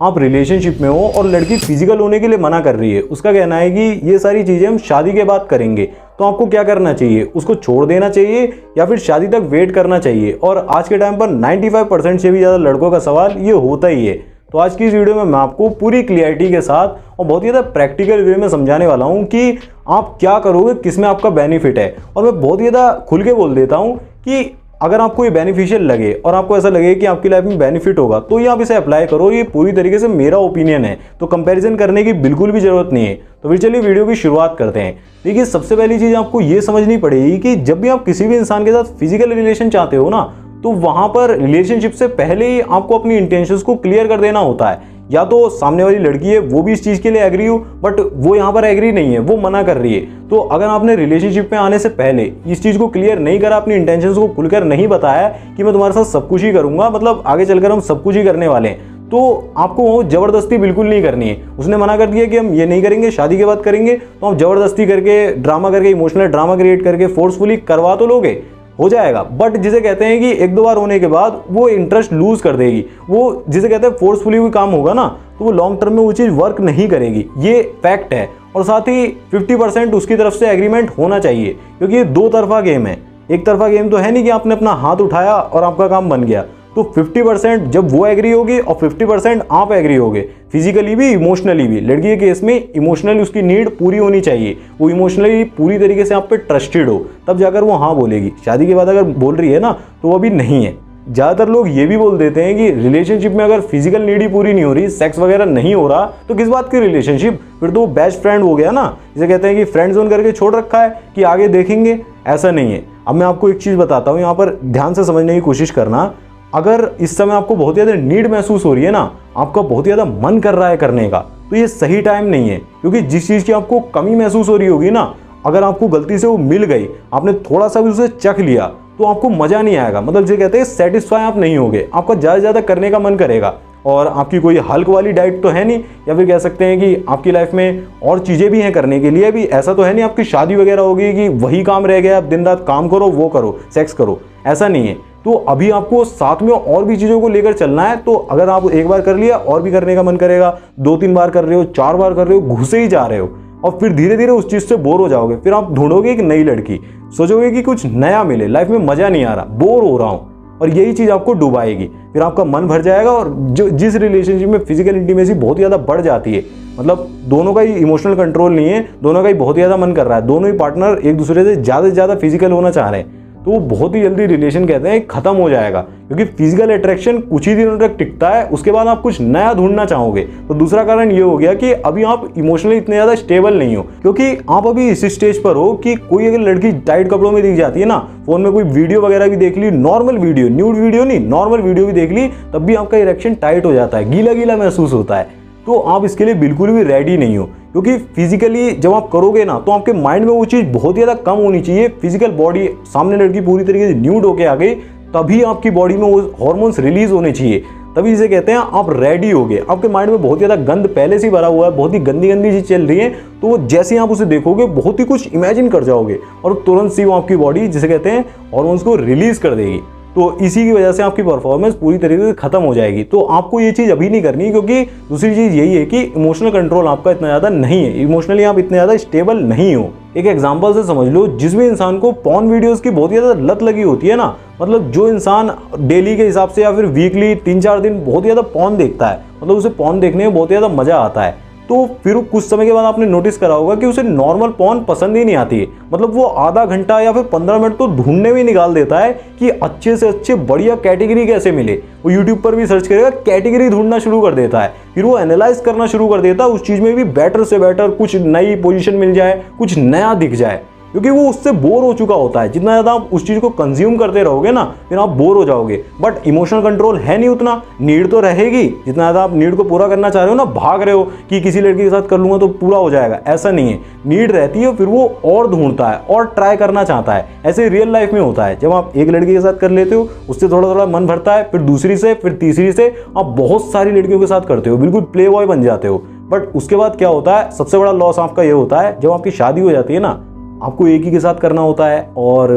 आप रिलेशनशिप में हो और लड़की फिजिकल होने के लिए मना कर रही है, उसका कहना है कि ये सारी चीज़ें हम शादी के बाद करेंगे, तो आपको क्या करना चाहिए? उसको छोड़ देना चाहिए या फिर शादी तक वेट करना चाहिए? और आज के टाइम पर 95% से भी ज़्यादा लड़कों का सवाल ये होता ही है। तो आज की इस वीडियो में मैं आपको पूरी क्लियरिटी के साथ और बहुत ही ज़्यादा प्रैक्टिकल वे में समझाने वाला हूँ कि आप क्या करोगे, किस में आपका बेनिफिट है। और मैं बहुत ही ज़्यादा खुल के बोल देता हूँ कि अगर आपको ये बेनिफिशियल लगे और आपको ऐसा लगे कि आपकी लाइफ में बेनिफिट होगा तो ये आप इसे अप्लाई करो। ये पूरी तरीके से मेरा ओपिनियन है, तो कंपैरिजन करने की बिल्कुल भी जरूरत नहीं है। तो फिर चलिए वीडियो की शुरुआत करते हैं। देखिए, सबसे पहली चीज़ आपको ये समझनी पड़ेगी कि जब भी आप किसी भी इंसान के साथ फिजिकल रिलेशन चाहते हो ना, तो वहाँ पर रिलेशनशिप से पहले ही आपको अपनी इंटेंशंस को क्लियर कर देना होता है। या तो सामने वाली लड़की है वो भी इस चीज़ के लिए एग्री हो, बट वो यहाँ पर एग्री नहीं है, वो मना कर रही है। तो अगर आपने रिलेशनशिप में आने से पहले इस चीज़ को क्लियर नहीं करा, अपनी इंटेंशंस को खुलकर नहीं बताया कि मैं तुम्हारे साथ सब कुछ ही करूँगा, मतलब आगे चलकर हम सब कुछ ही करने वाले हैं, तो आपको वो जबरदस्ती बिल्कुल नहीं करनी है। उसने मना कर दिया कि हम ये नहीं करेंगे, शादी के बाद करेंगे, तो हम जबरदस्ती करके, ड्रामा करके, इमोशनल ड्रामा क्रिएट करके फोर्सफुली करवा तो लोगे, हो जाएगा, बट जिसे कहते हैं कि एक दो बार होने के बाद वो इंटरेस्ट लूज कर देगी। वो जिसे कहते हैं फोर्सफुली भी काम होगा ना, तो वो लॉन्ग टर्म में वो चीज़ वर्क नहीं करेगी, ये फैक्ट है। और साथ ही 50% उसकी तरफ से एग्रीमेंट होना चाहिए, क्योंकि ये दो तरफा गेम है। एक तरफा गेम तो है नहीं कि आपने अपना हाथ उठाया और आपका काम बन गया। तो 50% जब वो एग्री होगी और 50% आप एग्री होगे, फिजिकली भी इमोशनली भी। लड़की के केस में इमोशनली उसकी नीड पूरी होनी चाहिए, वो इमोशनली पूरी तरीके से आप पे ट्रस्टेड हो, तब जाकर वो हाँ बोलेगी। शादी के बाद अगर बोल रही है ना, तो वो अभी नहीं है। ज़्यादातर लोग ये भी बोल देते हैं कि रिलेशनशिप में अगर फिजिकल नीड ही पूरी नहीं हो रही, सेक्स वगैरह नहीं हो रहा, तो किस बात की रिलेशनशिप, फिर तो वो बेस्ट फ्रेंड हो गया ना। जिसे कहते हैं कि फ्रेंड जोन करके छोड़ रखा है कि आगे देखेंगे, ऐसा नहीं है। अब मैं आपको एक चीज़ बताता हूँ, यहाँ पर ध्यान से समझने की कोशिश करना। अगर इस समय आपको बहुत ज़्यादा नीड महसूस हो रही है ना, आपका बहुत ज़्यादा मन कर रहा है करने का, तो ये सही टाइम नहीं है। क्योंकि जिस चीज़ की आपको कमी महसूस हो रही होगी ना, अगर आपको गलती से वो मिल गई, आपने थोड़ा सा भी उसे चख लिया, तो आपको मज़ा नहीं आएगा। मतलब जिसे कहते हैं सेटिस्फाई आप नहीं होगे, आपका ज़्यादा से ज़्यादा करने का मन करेगा। और आपकी कोई हल्क वाली डाइट तो है नहीं, या फिर कह सकते हैं कि आपकी लाइफ में और चीज़ें भी हैं करने के लिए। भी ऐसा तो है नहीं आपकी शादी वगैरह होगी कि वही काम रह गया, आप दिन रात काम करो, वो करो, सेक्स करो, ऐसा नहीं है। तो अभी आपको साथ में और भी चीज़ों को लेकर चलना है। तो अगर आप एक बार कर लिया, और भी करने का मन करेगा, 2-3 बार कर रहे हो, 4 बार कर रहे हो, घुसे ही जा रहे हो, और फिर धीरे धीरे उस चीज़ से बोर हो जाओगे। फिर आप ढूंढोगे एक नई लड़की, सोचोगे कि कुछ नया मिले, लाइफ में मज़ा नहीं आ रहा, बोर हो रहा हूँ, और यही चीज़ आपको डुबाएगी। फिर आपका मन भर जाएगा, और जिस रिलेशनशिप में फिजिकल इंटीमेसी बहुत ज़्यादा बढ़ जाती है, मतलब दोनों का ही इमोशनल कंट्रोल नहीं है, दोनों का ही बहुत ज़्यादा मन कर रहा है, दोनों ही पार्टनर एक दूसरे से ज़्यादा फिजिकल होना चाह रहे हैं, तो वो बहुत ही जल्दी रिलेशन कहते हैं खत्म हो जाएगा। क्योंकि फिजिकल अट्रैक्शन कुछ ही दिनों तक टिकता है, उसके बाद आप कुछ नया ढूंढना चाहोगे। तो दूसरा कारण ये हो गया कि अभी आप इमोशनली इतने ज़्यादा स्टेबल नहीं हो, क्योंकि आप अभी इस स्टेज पर हो कि कोई अगर लड़की टाइट कपड़ों में दिख जाती है ना, फोन में कोई वीडियो वगैरह भी देख ली, नॉर्मल वीडियो, न्यूड वीडियो नहीं, नॉर्मल वीडियो भी देख ली, तब भी आपका इरेक्शन टाइट हो जाता है, गीला गीला महसूस होता है। तो आप इसके लिए बिल्कुल भी रेडी नहीं हो, क्योंकि फिजिकली जब आप करोगे ना, तो आपके माइंड में वो चीज़ बहुत ज़्यादा कम होनी चाहिए। फिजिकल बॉडी, सामने लड़की पूरी तरीके से न्यूड होके आ गई, तभी आपकी बॉडी में वो हॉर्मोन्स रिलीज होने चाहिए, तभी इसे कहते हैं आप रेडी हो गए। आपके माइंड में बहुत ज़्यादा गंद पहले से ही भरा हुआ है, बहुत ही गंदी गंदी चीज़ चल रही है, तो वो जैसे ही आप उसे देखोगे बहुत ही कुछ इमेजिन कर जाओगे, और तुरंत सी वो आपकी बॉडी, जिसे कहते हैं, हॉर्मोन्स को रिलीज कर देगी। तो इसी की वजह से आपकी परफॉर्मेंस पूरी तरीके से खत्म हो जाएगी। तो आपको ये चीज़ अभी नहीं करनी, क्योंकि दूसरी चीज़ यही है कि इमोशनल कंट्रोल आपका इतना ज़्यादा नहीं है, इमोशनली आप इतने ज़्यादा स्टेबल नहीं हो। एक एग्जांपल से समझ लो, जिस भी इंसान को पॉर्न वीडियोस की बहुत ज़्यादा लत लगी होती है ना, मतलब जो इंसान डेली के हिसाब से या फिर वीकली 3-4 दिन बहुत ज़्यादा पॉर्न देखता है, मतलब उसे पॉर्न देखने में बहुत ज़्यादा मज़ा आता है, तो फिर कुछ समय के बाद आपने नोटिस करा होगा कि उसे नॉर्मल पॉर्न पसंद ही नहीं आती है। मतलब वो आधा घंटा या फिर 15 मिनट तो ढूंढने में निकाल देता है कि अच्छे से अच्छे बढ़िया कैटेगरी कैसे मिले। वो यूट्यूब पर भी सर्च करेगा, कैटेगरी ढूंढना शुरू कर देता है, फिर वो एनालाइज करना शुरू कर देता है उस चीज़ में भी बेटर से बेटर कुछ नई पोजीशन मिल जाए, कुछ नया दिख जाए, क्योंकि वो उससे बोर हो चुका होता है। जितना ज़्यादा आप उस चीज़ को कंज्यूम करते रहोगे ना, फिर आप बोर हो जाओगे। बट इमोशनल कंट्रोल है नहीं उतना, नीड तो रहेगी, जितना ज़्यादा आप नीड को पूरा करना चाह रहे हो ना, भाग रहे हो कि किसी लड़की के साथ कर लूँगा तो पूरा हो जाएगा, ऐसा नहीं है। नीड रहती है, फिर वो और ढूंढता है और ट्राई करना चाहता है। ऐसे रियल लाइफ में होता है, जब आप एक लड़की के साथ कर लेते हो, उससे थोड़ा थोड़ा मन भरता है, फिर दूसरी से, फिर तीसरी से, आप बहुत सारी लड़कियों के साथ करते हो, बिल्कुल प्ले बॉय बन जाते हो। बट उसके बाद क्या होता है, सबसे बड़ा लॉस आपका ये होता है, जब आपकी शादी हो जाती है ना, आपको एक ही के साथ करना होता है, और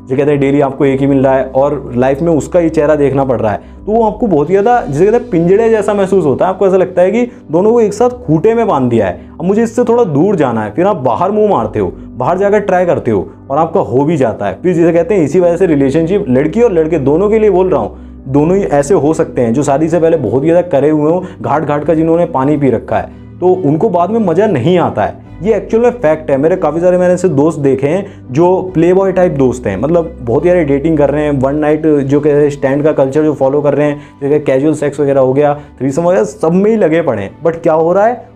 जो कहते हैं डेली आपको एक ही मिल रहा है और लाइफ में उसका ही चेहरा देखना पड़ रहा है, तो वो आपको बहुत ही ज़्यादा जिसे कहते हैं पिंजड़े जैसा महसूस होता है। आपको ऐसा लगता है कि दोनों को एक साथ खूंटे में बांध दिया है, अब मुझे इससे थोड़ा दूर जाना है। फिर आप बाहर मुंह मारते हो, बाहर जाकर ट्राई करते हो और आपका हो भी जाता है। फिर जिसे कहते हैं इसी वजह से रिलेशनशिप, लड़की और लड़के दोनों के लिए बोल रहा हूँ, दोनों ही ऐसे हो सकते हैं जो शादी से पहले बहुत ही ज़्यादा करे हुए हो, घाट घाट का जिन्होंने पानी पी रखा है, तो उनको बाद में मज़ा नहीं आता है। ये एक्चुअल में फैक्ट है। मेरे काफ़ी सारे मैंने ऐसे दोस्त देखे हैं जो प्ले बॉय टाइप दोस्त हैं, मतलब बहुत ही सारे डेटिंग कर रहे हैं, वन नाइट जो कहते हैं स्टैंड का कल्चर जो फॉलो कर रहे हैं, जैसे कैजुअल सेक्स वगैरह हो गया, थ्रीसम वगैरह, सब में ही लगे पड़े हैं। बट क्या हो रहा है,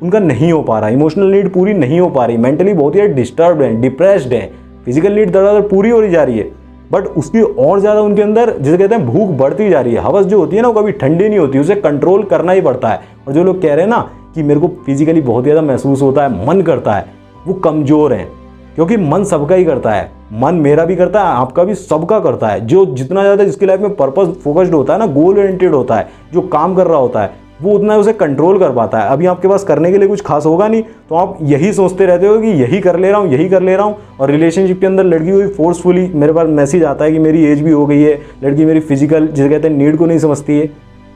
उनका नहीं हो पा रहा, इमोशनल नीड पूरी नहीं हो पा रही, मेंटली बहुत ही डिस्टर्ब हैं, डिप्रेस्ड हैं, फिजिकल नीड दरअसल पूरी हो जा रही है, बट उसकी और ज़्यादा उनके अंदर जिसे कहते हैं भूख बढ़ती जा रही है। हवस जो होती है ना वो कभी ठंडी नहीं होती, उसे कंट्रोल करना ही पड़ता है। और जो लोग कह रहे हैं ना कि मेरे को फिजिकली बहुत ज़्यादा महसूस होता है, मन करता है, वो कमज़ोर हैं, क्योंकि मन सबका ही करता है, मन मेरा भी करता है, आपका भी, सबका करता है। जो जितना ज़्यादा जिसकी लाइफ में पर्पस फोकस्ड होता है ना, गोल ओरिएंटेड होता है, जो काम कर रहा होता है, वो उतना उसे कंट्रोल कर पाता है। अभी आपके पास करने के लिए कुछ खास होगा नहीं, तो आप यही सोचते रहते हो कि यही कर ले रहा हूँ, यही कर ले रहा हूँ। और रिलेशनशिप के अंदर लड़की हुई फोर्सफुली, मेरे पास मैसेज आता है कि मेरी एज भी हो गई है, लड़की मेरी फिजिकल जिसे कहते हैं नीड को नहीं समझती है।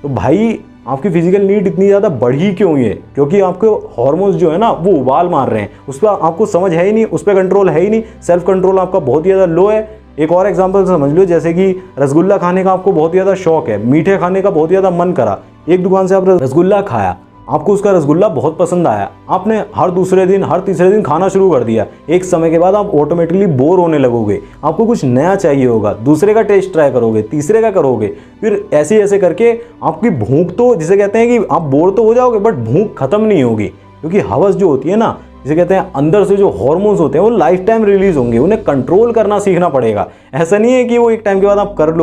तो भाई आपकी फिजिकल नीड इतनी ज़्यादा बढ़ी क्यों है? क्योंकि आपके हार्मोन्स जो है ना वो उबाल मार रहे हैं, उस पर आपको समझ है ही नहीं, उस पर कंट्रोल है ही नहीं, सेल्फ कंट्रोल आपका बहुत ही ज़्यादा लो है। एक और एग्जांपल समझ लो, जैसे कि रसगुल्ला खाने का आपको बहुत ही ज़्यादा शौक है, मीठे खाने का बहुत ही ज़्यादा मन करा, एक दुकान से आपने रसगुल्ला खाया, आपको उसका रसगुल्ला बहुत पसंद आया, आपने हर दूसरे दिन हर तीसरे दिन खाना शुरू कर दिया। एक समय के बाद आप ऑटोमेटिकली बोर होने लगोगे, आपको कुछ नया चाहिए होगा, दूसरे का टेस्ट ट्राई करोगे, तीसरे का करोगे, फिर ऐसे ऐसे करके आपकी भूख, तो जिसे कहते हैं कि आप बोर तो हो जाओगे बट भूख खत्म नहीं होगी। क्योंकि हवस जो होती है ना, जिसे कहते हैं अंदर से जो हार्मोन्स होते हैं वो लाइफ टाइम रिलीज होंगे, उन्हें कंट्रोल करना सीखना पड़ेगा। ऐसा नहीं है कि वो एक टाइम के बाद आप कर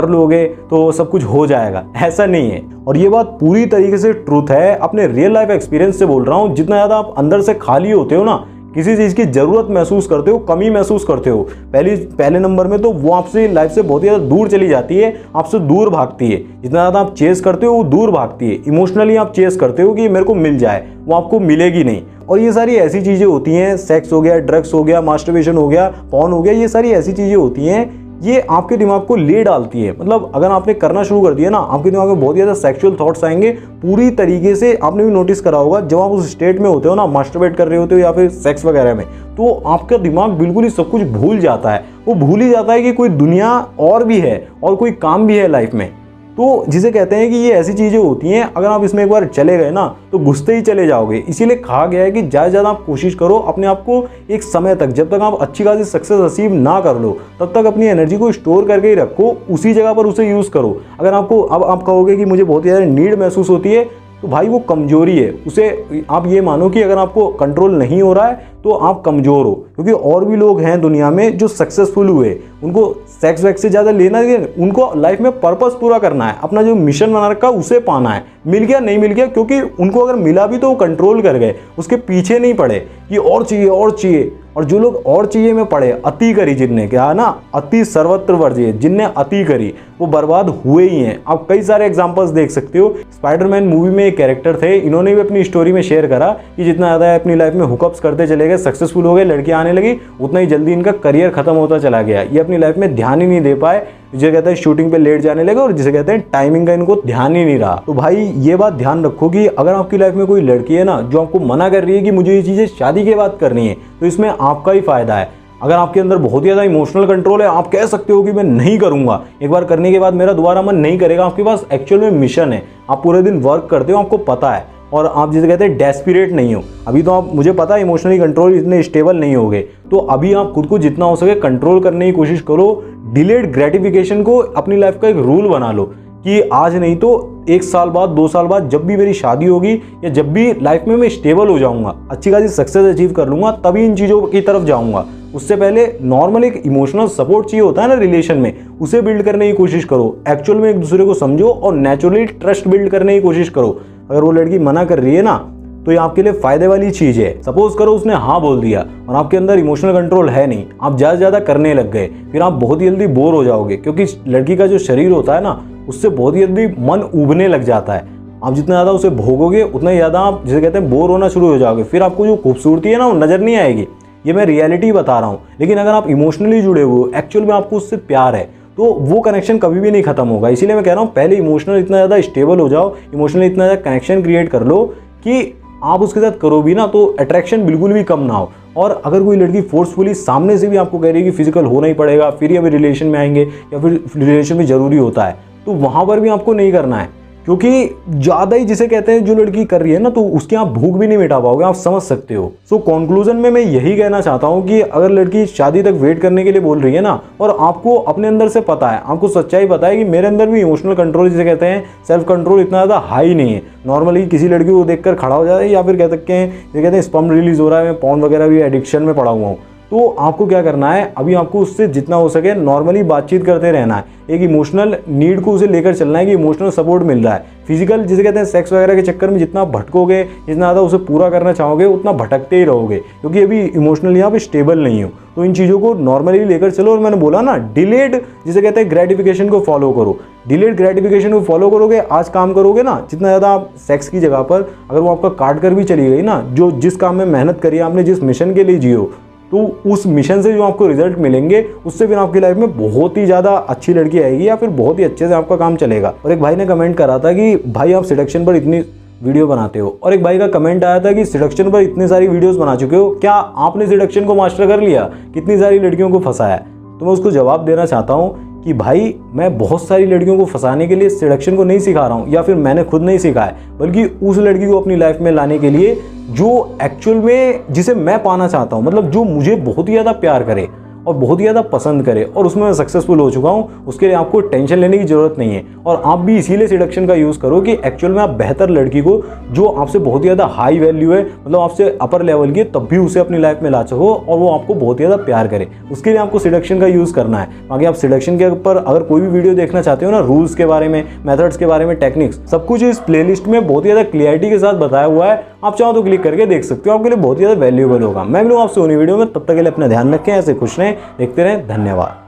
लोगे तो सब कुछ हो जाएगा, ऐसा नहीं है। और ये बात पूरी तरीके से ट्रूथ है, अपने रियल लाइफ एक्सपीरियंस से बोल रहा हूँ। जितना ज़्यादा आप अंदर से खाली होते हो ना, किसी चीज़ की ज़रूरत महसूस करते हो, कमी महसूस करते हो, पहले नंबर में तो वो आपसे लाइफ से बहुत ही ज़्यादा दूर चली जाती है, आपसे दूर भागती है। जितना ज़्यादा आप चेस करते हो वो दूर भागती है। इमोशनली आप चेस करते हो कि मेरे को मिल जाए, वो आपको मिलेगी नहीं। और ये सारी ऐसी चीज़ें होती हैं, सेक्स हो गया, ड्रग्स हो गया, मास्टरबेशन हो गया, पॉर्न हो गया, ये सारी ऐसी चीज़ें होती हैं, ये आपके दिमाग को ले डालती है। मतलब अगर आपने करना शुरू कर दिया ना, आपके दिमाग में बहुत ज़्यादा सेक्सुअल थॉट्स आएंगे पूरी तरीके से। आपने भी नोटिस करा होगा, जब आप उस स्टेट में होते हो ना, मास्टरबेट कर रहे होते हो या फिर सेक्स वगैरह में, तो आपका दिमाग बिल्कुल ही सब कुछ भूल जाता है। वो भूल ही जाता है कि कोई दुनिया और भी है और कोई काम भी है लाइफ में। तो जिसे कहते हैं कि ये ऐसी चीज़ें होती हैं, अगर आप इसमें एक बार चले गए ना तो घुसते ही चले जाओगे। इसीलिए कहा गया है कि ज़्यादा से ज़्यादा आप कोशिश करो अपने आप को एक समय तक, जब तक आप अच्छी खासी सक्सेस अचीव ना कर लो, तब तक अपनी एनर्जी को स्टोर करके ही रखो, उसी जगह पर उसे यूज़ करो। अगर आपको अब आप कहोगे कि मुझे बहुत ही ज़्यादा नीड महसूस होती है, तो भाई वो कमजोरी है। उसे आप ये मानो कि अगर आपको कंट्रोल नहीं हो रहा है तो आप कमज़ोर हो। क्योंकि और भी लोग हैं दुनिया में जो सक्सेसफुल हुए, उनको सेक्स वैक्स से ज़्यादा लेना है, उनको लाइफ में पर्पस पूरा करना है, अपना जो मिशन बना रखा उसे पाना है। मिल गया नहीं मिल गया, क्योंकि उनको अगर मिला भी तो वो कंट्रोल कर गए, उसके पीछे नहीं पड़े कि और चाहिए और चाहिए। और जो लोग और चाहिए में पड़े, अति करी जिनने, क्या है ना, अति सर्वत्र वर्जिए, जिनने अति करी वो बर्बाद हुए ही हैं। आप कई सारे एग्जांपल्स देख सकते हो। स्पाइडरमैन मूवी में एक कैरेक्टर थे, इन्होंने भी अपनी स्टोरी में शेयर करा कि जितना ज़्यादा अपनी लाइफ में हुकअप्स करते चले गए, सक्सेसफुल हो गए, लड़कियां आने लगी, उतना ही जल्दी इनका करियर खत्म होता चला गया। ये अपनी लाइफ में ध्यान ही नहीं दे पाए, जिसे कहते हैं शूटिंग पे लेट जाने लगे, और जिसे कहते हैं टाइमिंग का इनको ध्यान ही नहीं रहा। तो भाई ये बात ध्यान रखो कि अगर आपकी लाइफ में कोई लड़की है ना जो आपको मना कर रही है कि मुझे ये चीज़ें शादी के बाद करनी है, तो इसमें आपका ही फायदा है। अगर आपके अंदर बहुत ही ज़्यादा इमोशनल कंट्रोल है, आप कह सकते हो कि मैं नहीं करूंगा, एक बार करने के बाद मेरा दोबारा मन नहीं करेगा। आपके पास एक्चुअल में मिशन है, आप पूरे दिन वर्क करते हो, आपको पता है, और आप जिसे कहते हैं डेस्परेट नहीं हो। अभी तो आप, मुझे पता है, इमोशनली कंट्रोल इतने स्टेबल नहीं होगे, तो अभी आप खुद को जितना हो सके कंट्रोल करने की कोशिश करो। डिलेड ग्रेटिफिकेशन को अपनी लाइफ का एक रूल बना लो कि आज नहीं तो 1 साल बाद, 2 साल बाद, जब भी मेरी शादी होगी या जब भी लाइफ में मैं स्टेबल हो जाऊंगा, अच्छी खासी सक्सेस अचीव कर लूंगा, तभी इन चीज़ों की तरफ जाऊंगा। उससे पहले नॉर्मल एक इमोशनल सपोर्ट चाहिए होता है ना रिलेशन में, उसे बिल्ड करने की कोशिश करो। एक्चुअल में एक दूसरे को समझो और नेचुरली ट्रस्ट बिल्ड करने की कोशिश करो। अगर वो लड़की मना कर रही है ना, तो ये आपके लिए फायदे वाली चीज़ है। सपोज करो उसने हाँ बोल दिया और आपके अंदर इमोशनल कंट्रोल है नहीं, आप ज़्यादा से ज़्यादा करने लग गए, फिर आप बहुत ही जल्दी बोर हो जाओगे। क्योंकि लड़की का जो शरीर होता है ना, उससे बहुत ही जल्दी मन उबने लग जाता है। आप जितना ज़्यादा उसे भोगोगे उतना ही ज़्यादा आप, जिसे कहते हैं, बोर होना शुरू हो जाओगे। फिर आपको जो खूबसूरती है ना वो नज़र नहीं आएगी। ये मैं रियलिटी बता रहा हूँ। लेकिन अगर आप इमोशनली जुड़े हुए हो, एक्चुअल में आपको उससे प्यार है, तो वो कनेक्शन कभी भी नहीं खत्म होगा। इसीलिए मैं कह रहा हूँ पहले इमोशनल इतना ज़्यादा स्टेबल हो जाओ, इमोशनली इतना ज़्यादा कनेक्शन क्रिएट कर लो कि आप उसके साथ करो भी ना तो अट्रैक्शन बिल्कुल भी कम ना हो। और अगर कोई लड़की फोर्सफुली सामने से भी आपको कह रही है कि फिजिकल होना ही पड़ेगा फिर ही अभी रिलेशन में आएंगे या फिर रिलेशन में ज़रूरी होता है, तो वहाँ पर भी आपको नहीं करना है, क्योंकि ज़्यादा ही जिसे कहते हैं जो लड़की कर रही है ना, तो उसकी आप भूख भी नहीं मिटा पाओगे, आप समझ सकते हो। सो कंक्लूजन में मैं यही कहना चाहता हूँ कि अगर लड़की शादी तक वेट करने के लिए बोल रही है ना, और आपको अपने अंदर से पता है, आपको सच्चाई पता है कि मेरे अंदर भी इमोशनल कंट्रोल जिसे कहते हैं, सेल्फ कंट्रोल इतना ज़्यादा हाई नहीं है, नॉर्मली किसी लड़की को देखकर खड़ा हो जाता है, या फिर कह सकते हैं ये कहते हैं स्पर्म रिलीज हो रहा है, मैं पॉर्न वगैरह भी एडिक्शन में पड़ा हुआ हूँ, तो आपको क्या करना है, अभी आपको उससे जितना हो सके नॉर्मली बातचीत करते रहना है। एक इमोशनल नीड को उसे लेकर चलना है कि इमोशनल सपोर्ट मिल रहा है। फिजिकल जिसे कहते हैं सेक्स वगैरह के चक्कर में जितना भटकोगे, जितना ज़्यादा उसे पूरा करना चाहोगे, उतना भटकते ही रहोगे, क्योंकि अभी इमोशनली यहाँ पे स्टेबल नहीं हो। तो इन चीज़ों को नॉर्मली लेकर चलो। और मैंने बोला ना, डिलेड जिसे कहते हैं ग्रेटिफिकेशन को फॉलो करो। डिलेड ग्रेटिफिकेशन को फॉलो करोगे, आज काम करोगे ना, जितना ज़्यादा आप सेक्स की जगह पर अगर वो आपका काट कर भी चली गई ना, जो जिस काम में मेहनत करी आपने, जिस मिशन के लिए जियो, तो उस मिशन से जो आपको रिजल्ट मिलेंगे उससे फिर आपकी लाइफ में बहुत ही ज़्यादा अच्छी लड़की आएगी या फिर बहुत ही अच्छे से आपका काम चलेगा। और एक भाई ने कमेंट करा था कि भाई आप सिडक्शन पर इतनी वीडियो बनाते हो, और एक भाई का कमेंट आया था कि सिडक्शन पर इतनी सारी वीडियोस बना चुके हो, क्या आपने सिडक्शन को मास्टर कर लिया, कितनी सारी लड़कियों को फंसाया? तो मैं उसको जवाब देना चाहता हूँ कि भाई मैं बहुत सारी लड़कियों को फंसाने के लिए सिडक्शन को नहीं सिखा रहा हूँ, या फिर मैंने खुद नहीं सीखा है, बल्कि उस लड़की को अपनी लाइफ में लाने के लिए जो एक्चुअल में जिसे मैं पाना चाहता हूँ, मतलब जो मुझे बहुत ही ज़्यादा प्यार करे और बहुत ही ज़्यादा पसंद करे, और उसमें मैं सक्सेसफुल हो चुका हूँ। उसके लिए आपको टेंशन लेने की ज़रूरत नहीं है। और आप भी इसीलिए सिडक्शन का यूज़ करो कि एक्चुअल में आप बेहतर लड़की को, जो आपसे बहुत ही ज़्यादा हाई वैल्यू है, मतलब आपसे अपर लेवल की, तब भी उसे अपनी लाइफ में ला सको और वो आपको बहुत ही ज़्यादा प्यार करे। उसके लिए आपको सिडक्शन का यूज़ करना है। बाकी आप सिडक्शन के ऊपर अगर कोई भी वीडियो देखना चाहते हो ना, रूल्स के बारे में, मेथड्स के बारे में, टेक्निक्स, सब कुछ इस प्लेलिस्ट में बहुत ही ज़्यादा क्लियरिटी के साथ बताया हुआ है। आप चाहो तो क्लिक करके देख सकते हो, आपके लिए बहुत ही ज़्यादा वैल्यूएबल होगा। मैं मिलूंगा आपसे उन्हीं वीडियो में, तब तक के लिए अपना ध्यान रखें, ऐसे खुश रहें, देखते रहें। धन्यवाद।